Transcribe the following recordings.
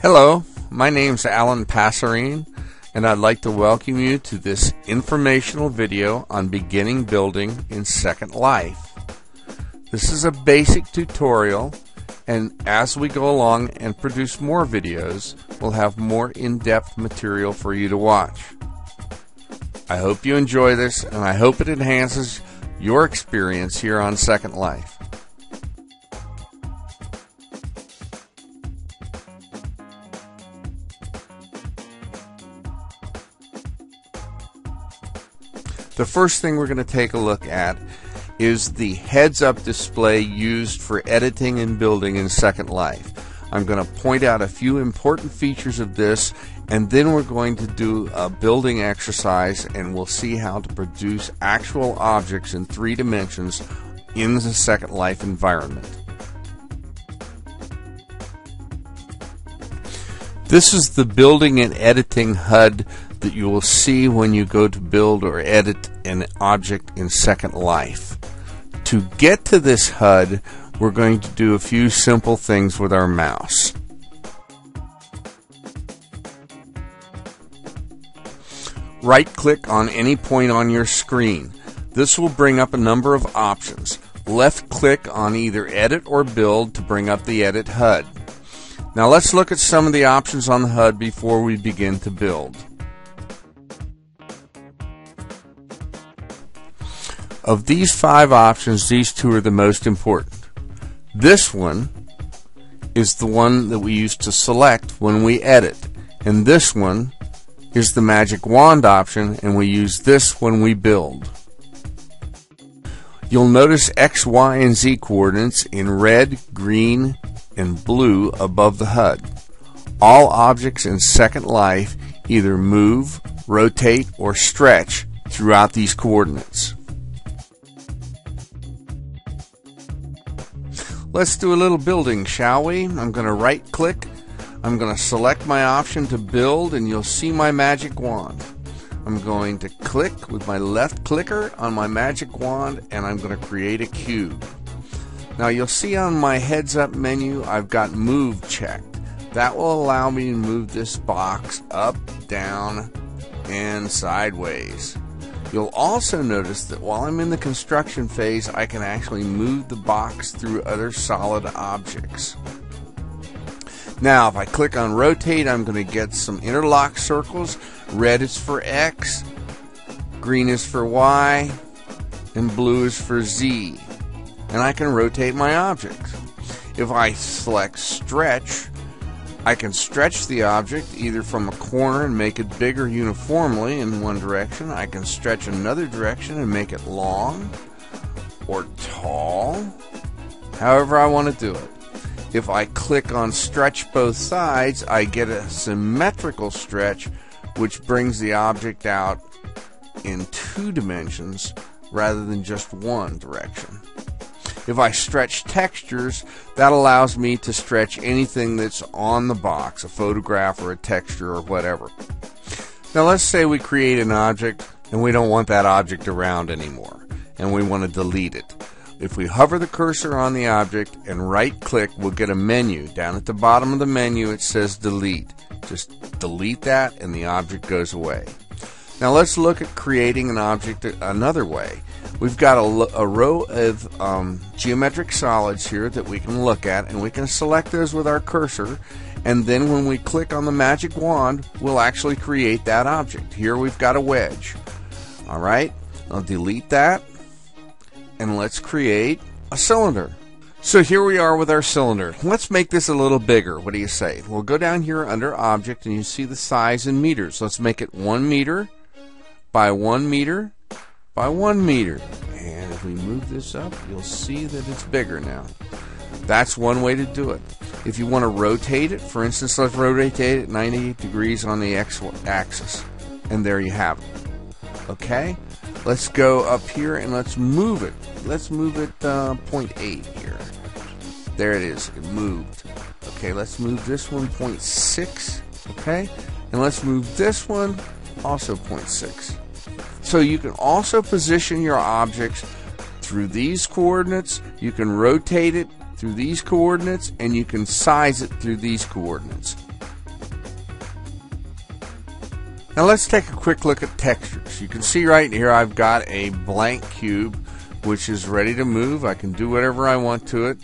Hello, my name's Alan Passerine, and I'd like to welcome you to this informational video on beginning building in Second Life. This is a basic tutorial, and as we go along and produce more videos, we'll have more in-depth material for you to watch. I hope you enjoy this, and I hope it enhances your experience here on Second Life. The first thing we're going to take a look at is the heads-up display used for editing and building in Second Life. I'm going to point out a few important features of this, and then we're going to do a building exercise, and we'll see how to produce actual objects in 3 dimensions in the Second Life environment. This is the building and editing HUD that you will see when you go to build or edit an object in Second Life. To get to this HUD, we're going to do a few simple things with our mouse. Right-click on any point on your screen. This will bring up a number of options. Left-click on either Edit or Build to bring up the Edit HUD. Now let's look at some of the options on the HUD before we begin to build. Of these 5 options, these 2 are the most important. This one is the one that we use to select when we edit, and this one is the magic wand option, and we use this when we build. You'll notice X, Y, and Z coordinates in red, green, and blue above the HUD. All objects in Second Life either move, rotate, or stretch throughout these coordinates. Let's do a little building, shall we? I'm going to right-click. I'm going to select my option to build, and you'll see my magic wand. I'm going to click with my left clicker on my magic wand, and I'm going to create a cube. Now you'll see on my heads-up menu I've got Move checked. That will allow me to move this box up, down, and sideways. You'll also notice that while I'm in the construction phase, I can actually move the box through other solid objects. Now, if I click on Rotate, I'm going to get some interlock circles. Red is for X, green is for Y, and blue is for Z. And I can rotate my object. If I select Stretch, I can stretch the object either from a corner and make it bigger uniformly in one direction. I can stretch another direction and make it long or tall, however I want to do it. If I click on Stretch both sides, I get a symmetrical stretch, which brings the object out in 2 dimensions rather than just one direction. If I stretch textures, that allows me to stretch anything that's on the box, a photograph or a texture or whatever. Now let's say we create an object and we don't want that object around anymore, and we want to delete it. If we hover the cursor on the object and right-click, we'll get a menu. Down at the bottom of the menu it says Delete. Just delete that and the object goes away. Now let's look at creating an object another way. We've got a row of geometric solids here that we can look at, and we can select those with our cursor, and then when we click on the magic wand, we'll actually create that object. Here we've got a wedge. Alright, I'll delete that, and let's create a cylinder. So here we are with our cylinder. Let's make this a little bigger. What do you say? We'll go down here under Object, and you see the size in meters. Let's make it 1 meter by 1 meter by 1 meter. And if we move this up, you'll see that it's bigger now. That's one way to do it. If you want to rotate it, for instance, let's rotate it 98 degrees on the x-axis. And there you have it. Okay? Let's go up here and let's move it. Let's move it 0.8 here. There it is. It moved. Okay, let's move this one 0.6. Okay? And let's move this one also 0.6. So you can also position your objects through these coordinates, you can rotate it through these coordinates, and you can size it through these coordinates. Now let's take a quick look at textures. You can see right here I've got a blank cube which is ready to move. I can do whatever I want to it.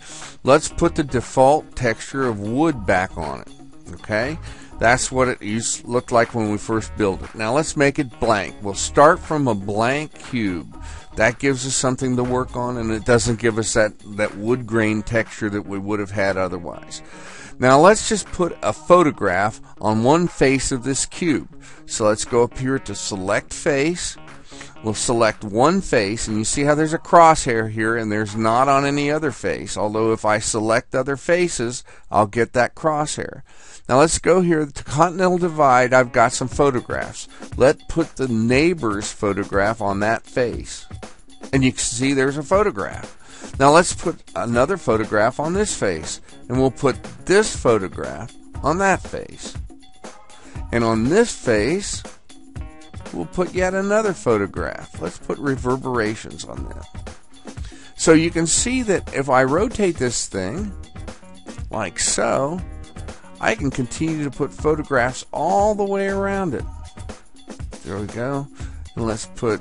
Let's put the default texture of wood back on it. Okay? That's what it looked like when we first built it. Now let's make it blank. We'll start from a blank cube. That gives us something to work on, and it doesn't give us that wood grain texture that we would have had otherwise. Now let's just put a photograph on one face of this cube. So let's go up here to select face. We'll select one face, and you see how there's a crosshair here, and there's not on any other face. Although if I select other faces, I'll get that crosshair. Now let's go here to Continental Divide. I've got some photographs. Let's put the neighbor's photograph on that face. And you can see there's a photograph. Now let's put another photograph on this face. And we'll put this photograph on that face. And on this face, we'll put yet another photograph. Let's put reverberations on that. So you can see that if I rotate this thing, like so, I can continue to put photographs all the way around it. There we go. And let's put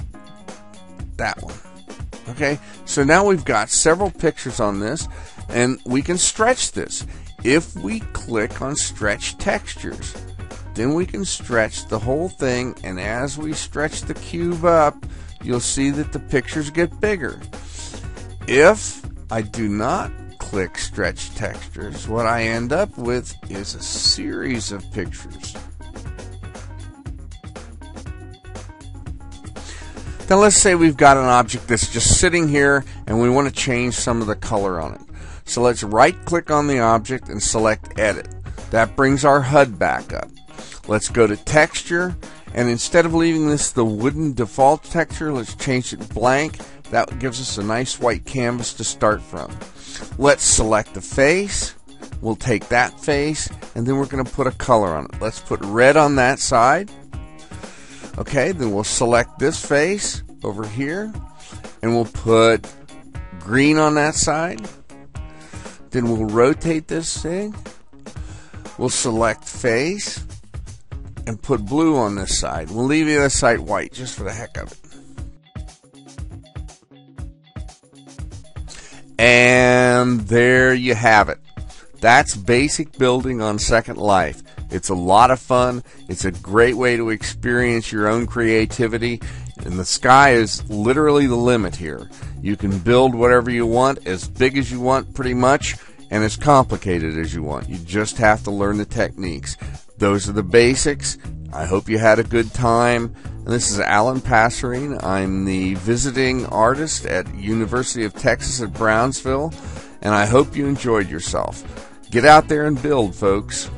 that one. Okay, so now we've got several pictures on this, and we can stretch this. If we click on Stretch Textures, then we can stretch the whole thing, and as we stretch the cube up, you'll see that the pictures get bigger. If I do not click Stretch Textures, what I end up with is a series of pictures. Now let's say we've got an object that's just sitting here and we want to change some of the color on it. So let's right click on the object and select Edit. That brings our HUD back up. Let's go to Texture, and instead of leaving this the wooden default texture, let's change it blank. That gives us a nice white canvas to start from. Let's select the face. We'll take that face, and then we're going to put a color on it. Let's put red on that side. Okay, then we'll select this face over here, and we'll put green on that side. Then we'll rotate this thing. We'll select face and put blue on this side. We'll leave the other side white just for the heck of it. And there you have it. That's basic building on Second Life. It's a lot of fun. It's a great way to experience your own creativity. And the sky is literally the limit here. You can build whatever you want, as big as you want pretty much, and as complicated as you want. You just have to learn the techniques. Those are the basics. I hope you had a good time. And this is Alan Passerine. I'm the visiting artist at University of Texas at Brownsville, and I hope you enjoyed yourself. Get out there and build, folks.